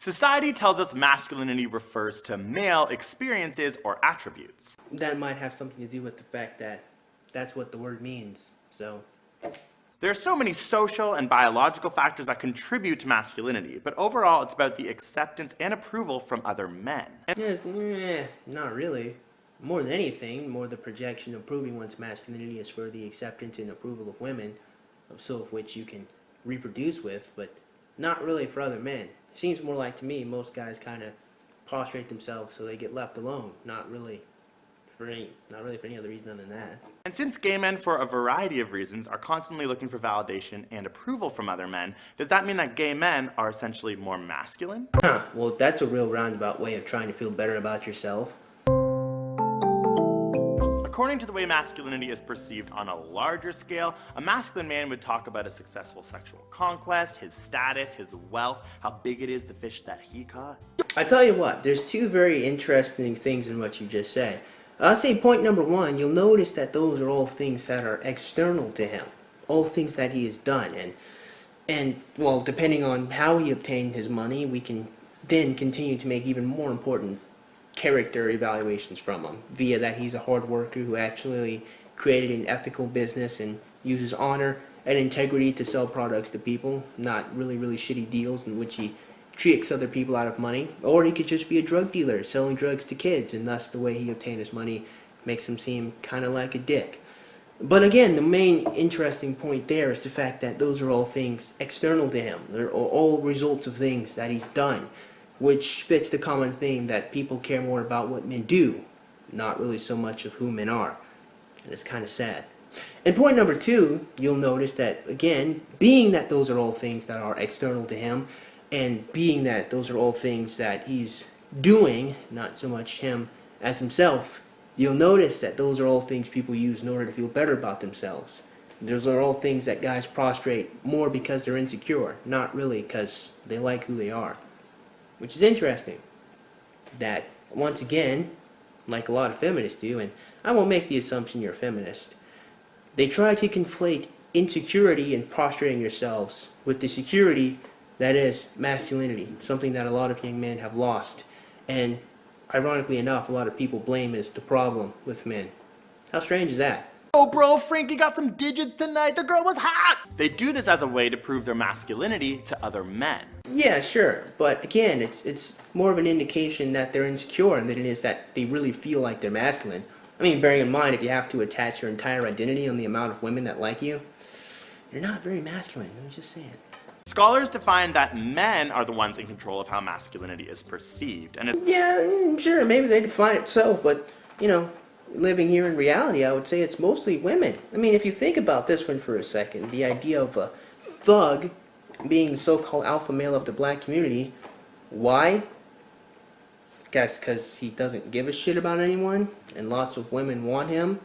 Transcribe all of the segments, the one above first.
Society tells us masculinity refers to male experiences or attributes. That might have something to do with the fact that that's what the word means, so. There are so many social and biological factors that contribute to masculinity, but overall it's about the acceptance and approval from other men. Not really. More than anything, more the projection of proving one's masculinity is for the acceptance and approval of women, of which you can reproduce with, but not really for other men. It seems more like to me most guys kind of prostrate themselves so they get left alone, not really for any other reason other than that. And since gay men, for a variety of reasons, are constantly looking for validation and approval from other men, does that mean that gay men are essentially more masculine? Well, that's a real roundabout way of trying to feel better about yourself. According to the way masculinity is perceived on a larger scale, a masculine man would talk about a successful sexual conquest, his status, his wealth, how big it is the fish that he caught. I tell you what, there's two very interesting things in what you just said. I'll say point number one, you'll notice that those are all things that are external to him. All things that he has done. And well, depending on how he obtained his money, we can then continue to make even more important character evaluations from him, via that he's a hard worker who actually created an ethical business and uses honor and integrity to sell products to people, not really shitty deals in which he tricks other people out of money. Or he could just be a drug dealer selling drugs to kids, and thus the way he obtained his money makes him seem kind of like a dick. But again, the main interesting point there is the fact that those are all things external to him. They're all results of things that he's done, which fits the common theme that people care more about what men do, not really so much of who men are. And it's kind of sad. And point number two, you'll notice that, again, being that those are all things that are external to him, and being that those are all things that he's doing, not so much him as himself, you'll notice that those are all things people use in order to feel better about themselves. Those are all things that guys prostrate more because they're insecure, not really because they like who they are. Which is interesting. That, once again, like a lot of feminists do, and I won't make the assumption you're a feminist, they try to conflate insecurity and prostrating yourselves with the security that is masculinity, something that a lot of young men have lost, and ironically enough, a lot of people blame as the problem with men. How strange is that? Oh bro, Frankie got some digits tonight, the girl was hot! They do this as a way to prove their masculinity to other men. Yeah, sure, but again, it's more of an indication that they're insecure than it is that they really feel like they're masculine. I mean, bearing in mind, if you have to attach your entire identity on the amount of women that like you, you're not very masculine, I'm just saying. Scholars define that men are the ones in control of how masculinity is perceived, and yeah, sure, maybe they define it so, but, you know, living here in reality, I would say it's mostly women. I mean, if you think about this one for a second, the idea of a thug being the so-called alpha male of the black community, why? Guess because he doesn't give a shit about anyone, and lots of women want him.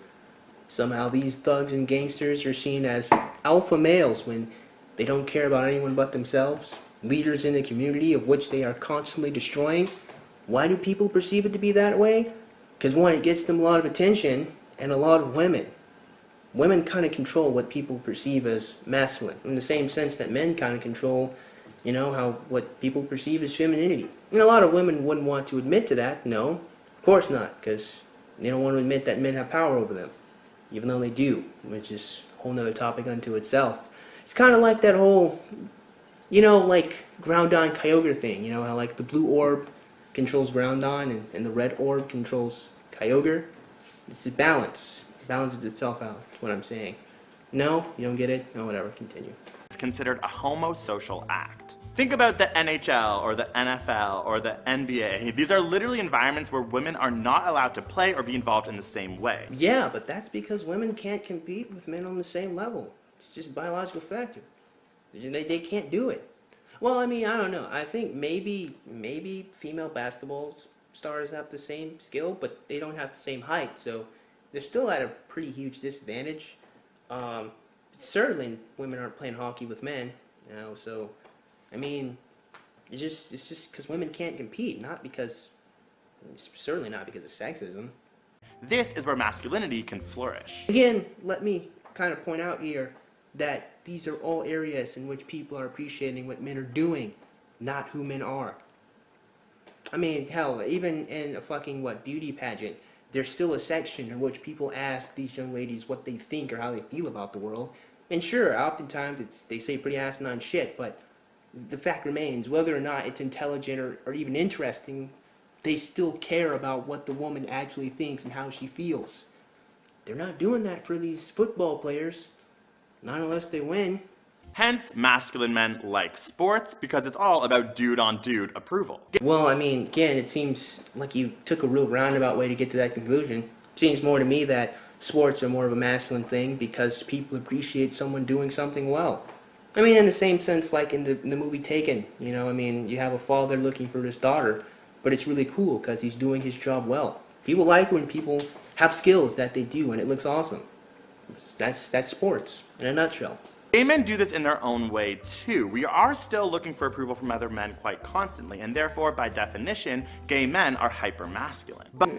Somehow these thugs and gangsters are seen as alpha males when they don't care about anyone but themselves, leaders in the community of which they are constantly destroying. Why do people perceive it to be that way? Because one, it gets them a lot of attention, and a lot of women. Women kind of control what people perceive as masculine, in the same sense that men kind of control, you know, what people perceive as femininity. And a lot of women wouldn't want to admit to that, no, of course not, because they don't want to admit that men have power over them, even though they do, which is a whole nother topic unto itself. It's kind of like that whole, you know, like Groundon Kyogre thing, you know, how like the blue orb controls Groundon and the red orb controls Kyogre. It's a balance. It balances itself out, that's what I'm saying. No? You don't get it? No, whatever, continue. It's considered a homosocial act. Think about the NHL or the NFL or the NBA. These are literally environments where women are not allowed to play or be involved in the same way. Yeah, but that's because women can't compete with men on the same level. It's just a biological factor. They can't do it. Well, I mean, I don't know. I think maybe female basketball stars have the same skill, but they don't have the same height, so they're still at a pretty huge disadvantage. Certainly, women aren't playing hockey with men, you know. So, I mean, it's just because women can't compete, certainly not because of sexism. This is where masculinity can flourish. Again, let me kind of point out here that these are all areas in which people are appreciating what men are doing, not who men are. I mean, hell, even in a fucking, beauty pageant, there's still a section in which people ask these young ladies what they think or how they feel about the world. And sure, oftentimes they say pretty asinine shit, but the fact remains, whether or not it's intelligent or even interesting, they still care about what the woman actually thinks and how she feels. They're not doing that for these football players, not unless they win. Hence, masculine men like sports because it's all about dude-on-dude approval. Well, I mean, again, it seems like you took a real roundabout way to get to that conclusion. It seems more to me that sports are more of a masculine thing because people appreciate someone doing something well. I mean, in the same sense, like in the movie Taken, you know, I mean, you have a father looking for his daughter, but it's really cool because he's doing his job well. People like when people have skills that they do, and it looks awesome. That's sports in a nutshell. Gay men do this in their own way too. We are still looking for approval from other men quite constantly, and therefore, by definition, gay men are hyper-masculine. But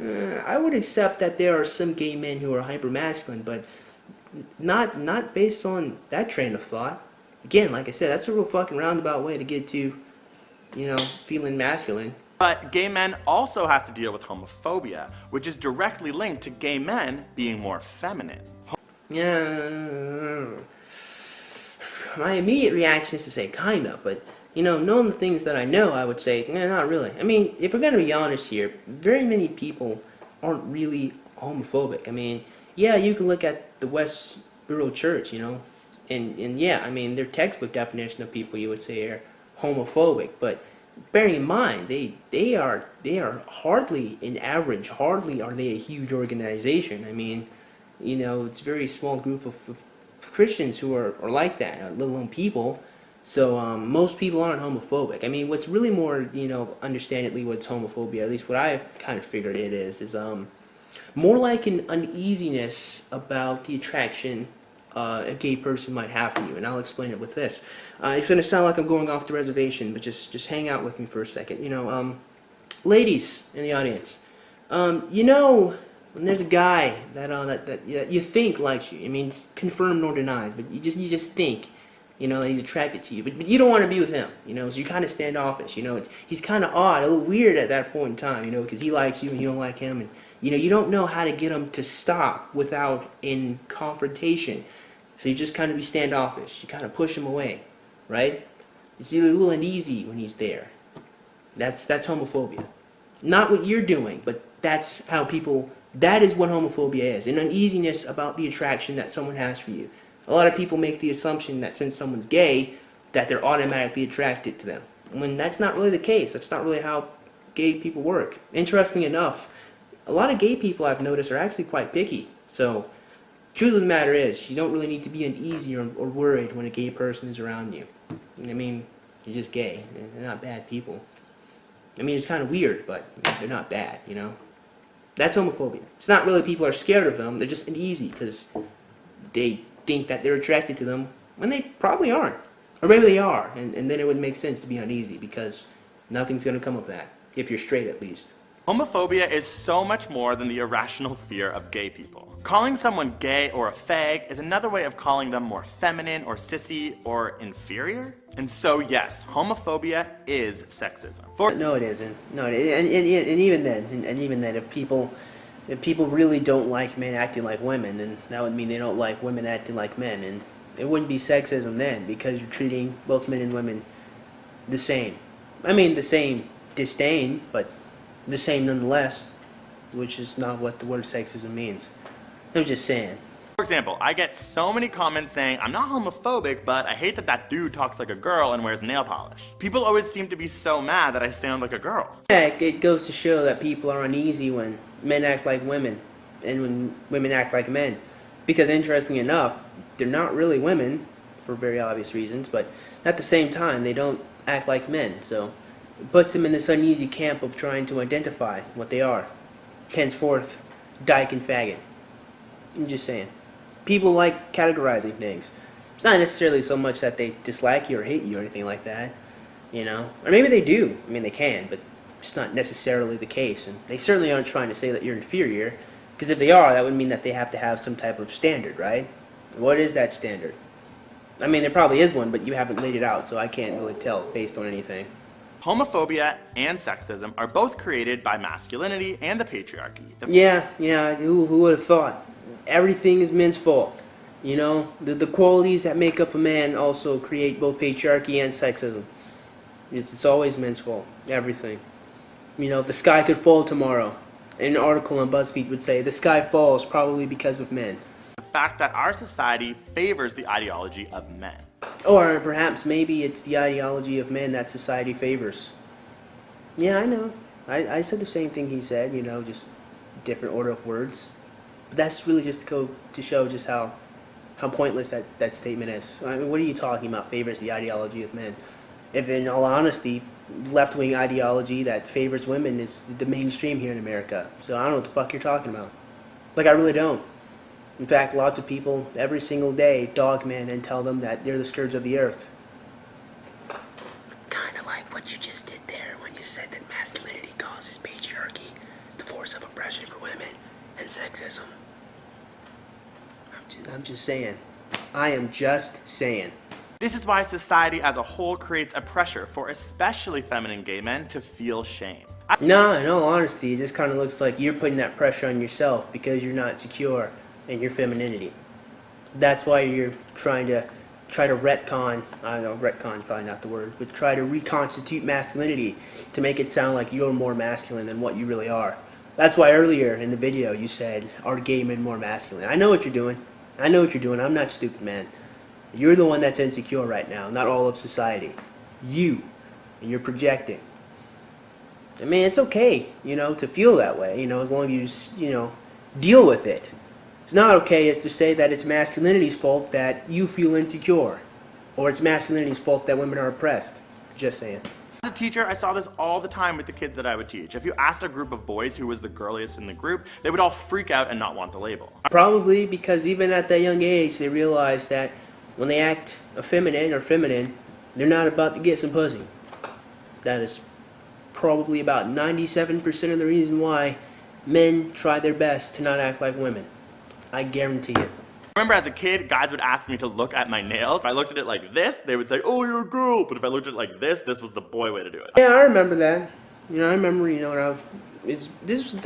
I would accept that there are some gay men who are hyper-masculine, but not based on that train of thought. Again, like I said, that's a real fucking roundabout way to get to, you know, feeling masculine. But gay men also have to deal with homophobia, which is directly linked to gay men being more feminine. Yeah, my immediate reaction is to say kinda, but, you know, knowing the things that I know, I would say, not really. I mean, if we're gonna be honest here, very many people aren't really homophobic. I mean, yeah, you can look at the Westboro Church, you know, and yeah, I mean, their textbook definition of people you would say are homophobic, but bearing in mind, they are hardly an average, hardly are they a huge organization. I mean, you know, it's a very small group of Christians who are like that, let alone people. So most people aren't homophobic. I mean, what's really more, you know, understandably what's homophobia, at least what I've kind of figured it is more like an uneasiness about the attraction a gay person might have for you, and I'll explain it with this. It's going to sound like I'm going off the reservation, but just hang out with me for a second. You know, ladies in the audience, you know, when there's a guy that you think likes you, I mean, confirmed nor denied, but you just think, you know, that he's attracted to you, but you don't want to be with him, you know, so you're kind of standoffish, you know, he's kind of odd, a little weird at that point in time, you know, because he likes you and you don't like him, and, you know, you don't know how to get him to stop without in confrontation. So you just kind of be standoffish. You kind of push him away, right? It's a little uneasy when he's there. That's homophobia. Not what you're doing, but that's how people, that is what homophobia is. An uneasiness about the attraction that someone has for you. A lot of people make the assumption that since someone's gay, that they're automatically attracted to them. When that's not really the case. That's not really how gay people work. Interesting enough, a lot of gay people I've noticed are actually quite picky. So, truth of the matter is, you don't really need to be uneasy or worried when a gay person is around you. I mean, you're just gay. They're not bad people. I mean, it's kind of weird, but they're not bad, you know? That's homophobia. It's not really people are scared of them. They're just uneasy because they think that they're attracted to them when they probably aren't. Or maybe they are, and then it would make sense to be uneasy because nothing's going to come of that, if you're straight at least. Homophobia is so much more than the irrational fear of gay people. Calling someone gay or a fag is another way of calling them more feminine or sissy or inferior. And so yes, homophobia is sexism. No, it isn't. No, and even then, if people really don't like men acting like women, then that would mean they don't like women acting like men, and it wouldn't be sexism then because you're treating both men and women the same. I mean, the same disdain, but the same nonetheless, which is not what the word sexism means. I'm just saying. For example, I get so many comments saying, I'm not homophobic, but I hate that dude talks like a girl and wears nail polish. People always seem to be so mad that I sound like a girl. It goes to show that people are uneasy when men act like women and when women act like men. Because interestingly enough, they're not really women for very obvious reasons, but at the same time, they don't act like men, so it puts them in this uneasy camp of trying to identify what they are. Henceforth, dyke and faggot. I'm just saying. People like categorizing things. It's not necessarily so much that they dislike you or hate you or anything like that, you know? Or maybe they do. I mean, they can, but it's not necessarily the case. And they certainly aren't trying to say that you're inferior, because if they are, that would mean that they have to have some type of standard, right? What is that standard? I mean, there probably is one, but you haven't laid it out, so I can't really tell based on anything. Homophobia and sexism are both created by masculinity and the patriarchy. Yeah, who would have thought? Everything is men's fault. You know, the qualities that make up a man also create both patriarchy and sexism. It's always men's fault, everything. You know, the sky could fall tomorrow. An article on BuzzFeed would say, the sky falls probably because of men. The fact that our society favors the ideology of men. Or perhaps maybe it's the ideology of men that society favors. Yeah, I know. I said the same thing he said, you know, just different order of words. But that's really just to show just how pointless that statement is. I mean, what are you talking about, favors the ideology of men? If in all honesty, left-wing ideology that favors women is the mainstream here in America. So I don't know what the fuck you're talking about. Like, I really don't. In fact, lots of people every single day dog men and tell them that they're the scourge of the earth. Kind of like what you just did there when you said that masculinity causes patriarchy, the force of oppression for women, and sexism. I'm just saying. I am just saying. This is why society as a whole creates a pressure for especially feminine gay men to feel shame. No, in all honesty, it just kind of looks like you're putting that pressure on yourself because you're not secure in your femininity. That's why you're trying to retcon, I don't know, retcon's probably not the word, but try to reconstitute masculinity to make it sound like you're more masculine than what you really are. That's why earlier in the video you said, are gay men more masculine? I know what you're doing. I know what you're doing. I'm not stupid, man. You're the one that's insecure right now, not all of society. You. And you're projecting. I mean, it's okay, you know, to feel that way, you know, as long as you know, deal with it. It's not okay is to say that it's masculinity's fault that you feel insecure, or it's masculinity's fault that women are oppressed. Just saying. As a teacher, I saw this all the time with the kids that I would teach. If you asked a group of boys who was the girliest in the group, they would all freak out and not want the label. Probably because even at that young age, they realize that when they act effeminate or feminine, they're not about to get some pussy. That is probably about 97% of the reason why men try their best to not act like women. I guarantee it. I remember as a kid, guys would ask me to look at my nails. If I looked at it like this, they would say, oh, you're a girl. But if I looked at it like this was the boy way to do it. Yeah, I remember that. You know, I remember, you know, when this was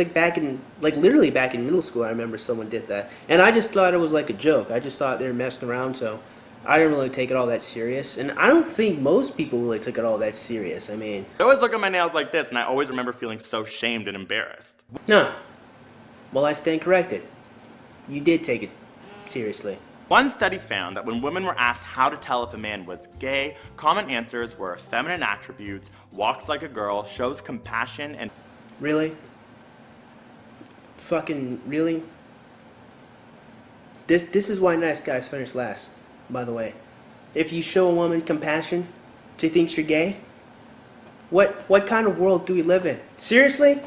like literally back in middle school, I remember someone did that. And I just thought it was like a joke. I just thought they were messing around, so I didn't really take it all that serious. And I don't think most people really took it all that serious. I mean, I always look at my nails like this, and I always remember feeling so shamed and embarrassed. no. Well, I stand corrected. You did take it seriously. One study found that when women were asked how to tell if a man was gay, common answers were feminine attributes, walks like a girl, shows compassion, and... Really? Fucking really? This is why nice guys finish last, by the way. If you show a woman compassion, she thinks you're gay? What kind of world do we live in? Seriously?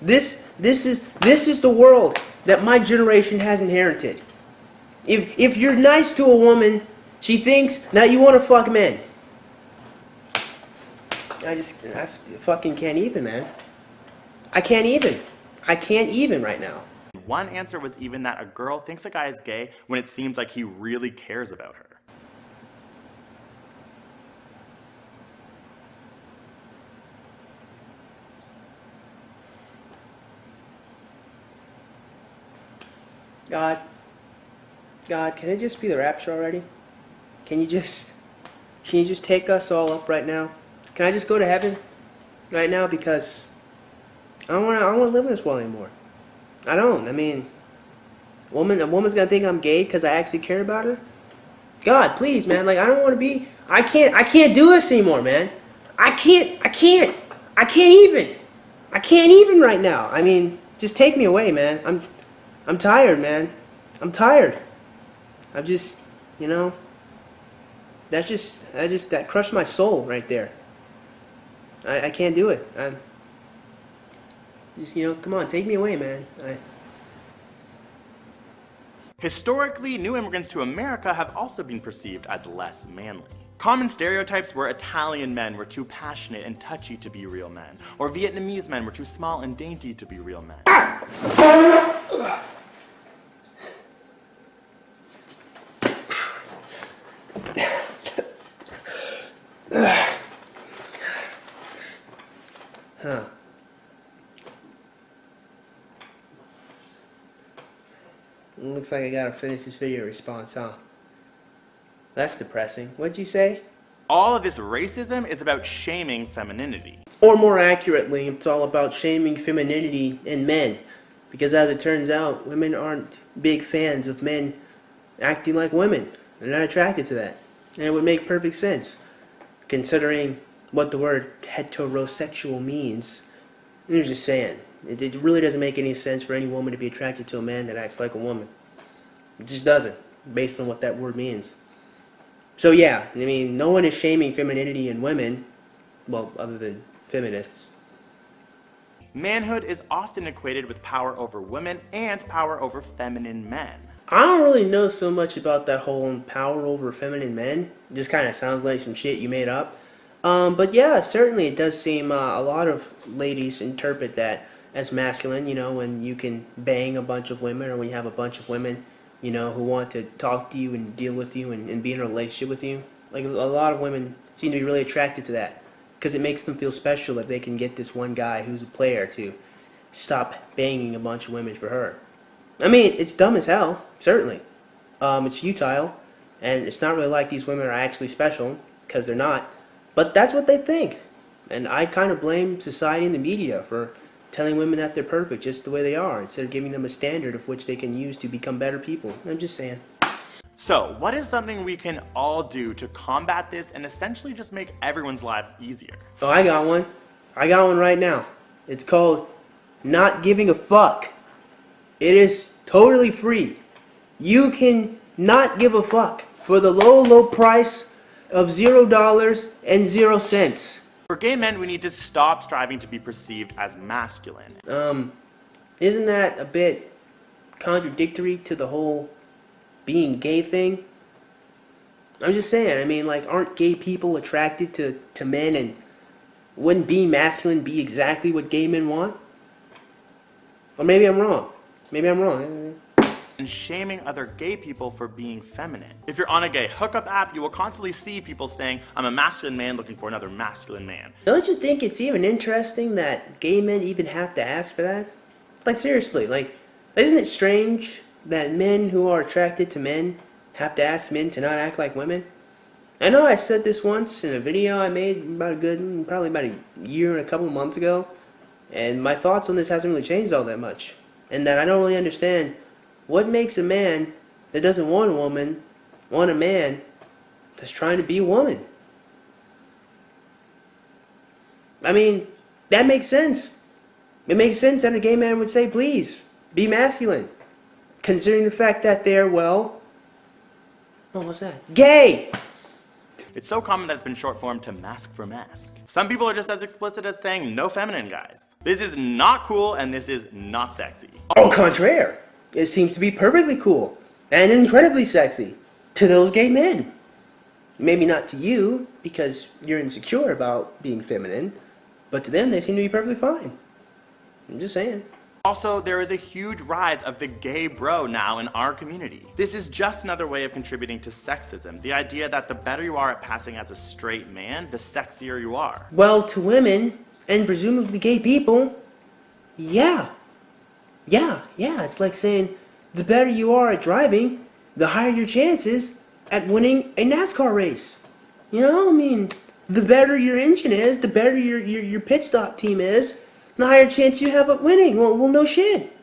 This is the world that my generation has inherited. If you're nice to a woman, she thinks that you want to fuck men. I fucking can't even, man. I can't even right now. One answer was even that a girl thinks a guy is gay when it seems like he really cares about her. God, can it just be the rapture already? Can you just take us all up right now? Can I just go to heaven right now? Because I don't want to live in this world anymore. I don't. I mean, a woman's gonna think I'm gay because I actually care about her. God, please, man. Like, I don't want to be. I can't do this anymore, man. I can't even right now. I mean, just take me away, man. I'm tired, man. I'm tired. I'm just, you know, that crushed my soul right there. I can't do it. I'm just, you know, come on, take me away, man. Historically, new immigrants to America have also been perceived as less manly. Common stereotypes were Italian men were too passionate and touchy to be real men, or Vietnamese men were too small and dainty to be real men. Huh. Looks like I gotta finish this video response, huh? That's depressing. What'd you say? All of this racism is about shaming femininity. Or more accurately, it's all about shaming femininity in men. Because as it turns out, women aren't big fans of men acting like women. They're not attracted to that. And it would make perfect sense, considering what the word heterosexual means. I'm just saying, it really doesn't make any sense for any woman to be attracted to a man that acts like a woman. It just doesn't, based on what that word means. So yeah, I mean, no one is shaming femininity in women, well, other than feminists. Manhood is often equated with power over women and power over feminine men. I don't really know so much about that whole power over feminine men. It just kind of sounds like some shit you made up. But yeah, certainly it does seem a lot of ladies interpret that as masculine, you know, when you can bang a bunch of women, or when you have a bunch of women, you know, who want to talk to you and deal with you and be in a relationship with you. Like, a lot of women seem to be really attracted to that, because it makes them feel special if they can get this one guy who's a player to stop banging a bunch of women for her. I mean, it's dumb as hell, certainly. It's futile, and it's not really like these women are actually special, because they're not. But that's what they think. And I kind of blame society and the media for telling women that they're perfect just the way they are, instead of giving them a standard of which they can use to become better people. I'm just saying. So, what is something we can all do to combat this and essentially just make everyone's lives easier? Oh, I got one. I got one right now. It's called not giving a fuck. It is totally free. You can not give a fuck for the low price of $0.00. For gay men, we need to stop striving to be perceived as masculine. Isn't that a bit contradictory to the whole being gay thing? I'm just saying, I mean, like, aren't gay people attracted to men, and wouldn't being masculine be exactly what gay men want? Or maybe I'm wrong. Maybe I'm wrong. And shaming other gay people for being feminine. If you're on a gay hookup app, you will constantly see people saying, I'm a masculine man looking for another masculine man. Don't you think it's even interesting that gay men even have to ask for that? Like, seriously, like, isn't it strange that men who are attracted to men have to ask men to not act like women? I know I said this once in a video I made probably about a year and a couple of months ago, and my thoughts on this hasn't really changed all that much. And that I don't really understand what makes a man that doesn't want a woman want a man that's trying to be a woman. I mean, that makes sense. It makes sense that a gay man would say, please, be masculine. Considering the fact that they're, well, what's that? Gay! It's so common that it's been short formed to mask for mask. Some people are just as explicit as saying no feminine guys. This is not cool and this is not sexy. Au contraire, it seems to be perfectly cool and incredibly sexy to those gay men. Maybe not to you, because you're insecure about being feminine, but to them they seem to be perfectly fine. I'm just saying. Also, there is a huge rise of the gay bro now in our community. This is just another way of contributing to sexism, the idea that the better you are at passing as a straight man, the sexier you are. Well, to women, and presumably gay people, yeah, it's like saying the better you are at driving, the higher your chances at winning a NASCAR race. You know, I mean, the better your engine is, the better your pit stop team is, the higher chance you have of winning. Well, no shit.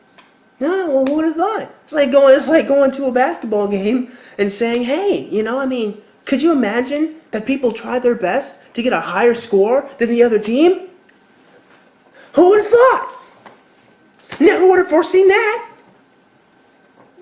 No, well, who would have thought? It's like going to a basketball game and saying, hey, you know, I mean, could you imagine that people try their best to get a higher score than the other team? Who would have thought? Never would have foreseen that.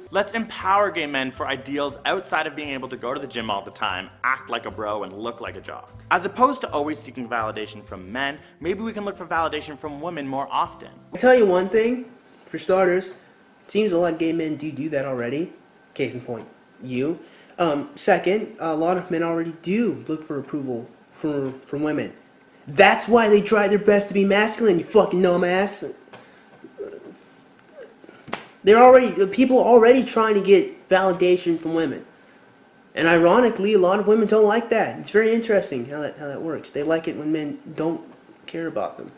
Let's empower gay men for ideals outside of being able to go to the gym all the time, act like a bro, and look like a jock. As opposed to always seeking validation from men, maybe we can look for validation from women more often. I'll tell you one thing, for starters, it seems a lot of gay men do that already. Case in point, you. Second, a lot of men already do look for approval from women. That's why they try their best to be masculine, you fucking dumbass. People are already trying to get validation from women. And ironically, a lot of women don't like that. It's very interesting how that works. They like it when men don't care about them.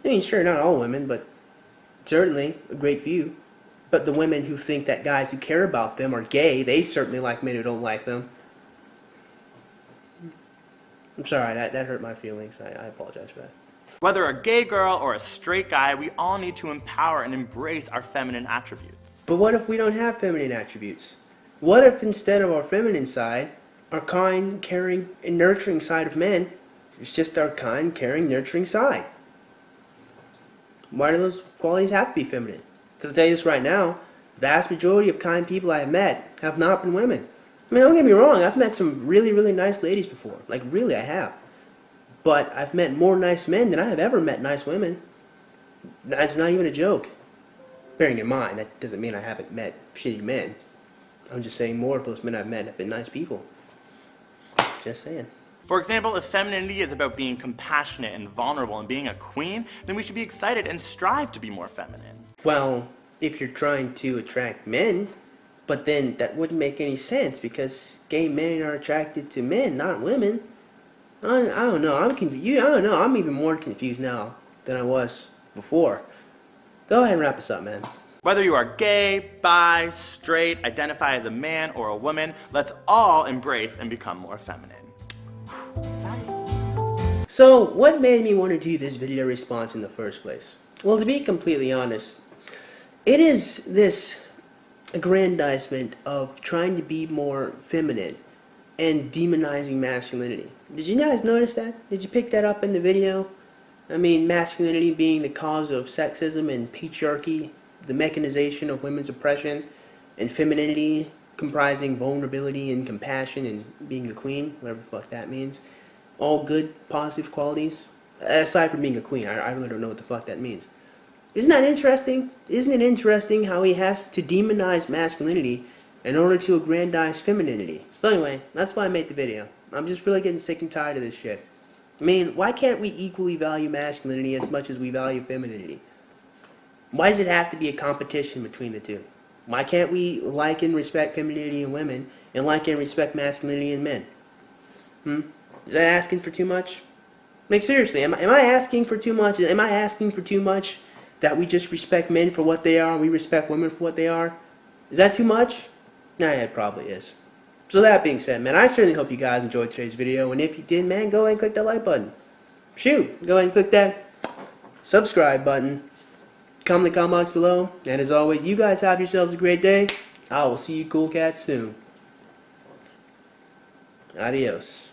I mean, sure, not all women, but certainly a great few. But the women who think that guys who care about them are gay, they certainly like men who don't like them. I'm sorry, that hurt my feelings. I apologize for that. Whether a gay girl or a straight guy, we all need to empower and embrace our feminine attributes. But what if we don't have feminine attributes? What if instead of our feminine side, our kind, caring, and nurturing side of men is just our kind, caring, nurturing side? Why do those qualities have to be feminine? Because I'll tell you this right now, the vast majority of kind people I have met have not been women. I mean, don't get me wrong, I've met some really, really nice ladies before. Like, really, I have. But I've met more nice men than I have ever met nice women. That's not even a joke. Bearing in mind, that doesn't mean I haven't met shitty men. I'm just saying more of those men I've met have been nice people. Just saying. For example, if femininity is about being compassionate and vulnerable and being a queen, then we should be excited and strive to be more feminine. Well, if you're trying to attract men, but then that wouldn't make any sense because gay men are attracted to men, not women. I don't know. I'm confused. I don't know. I'm even more confused now than I was before. Go ahead and wrap us up, man. Whether you are gay, bi, straight, identify as a man or a woman, let's all embrace and become more feminine. So, what made me want to do this video response in the first place? Well, to be completely honest, it is this aggrandizement of trying to be more feminine and demonizing masculinity. Did you guys notice that? Did you pick that up in the video? I mean, masculinity being the cause of sexism and patriarchy, the mechanization of women's oppression, and femininity comprising vulnerability and compassion and being a queen, whatever the fuck that means. All good, positive qualities. Aside from being a queen, I really don't know what the fuck that means. Isn't that interesting? Isn't it interesting how he has to demonize masculinity in order to aggrandize femininity? So anyway, that's why I made the video. I'm just really getting sick and tired of this shit. I mean, why can't we equally value masculinity as much as we value femininity? Why does it have to be a competition between the two? Why can't we like and respect femininity in women and like and respect masculinity in men? Is that asking for too much? Like, seriously, am I asking for too much? Am I asking for too much that we just respect men for what they are and we respect women for what they are? Is that too much? Nah, it probably is. So that being said, man, I certainly hope you guys enjoyed today's video, and if you did, man, go ahead and click that like button. Shoot, go ahead and click that subscribe button. Comment in the comment box below, and as always, you guys have yourselves a great day. I will see you cool cats soon. Adios.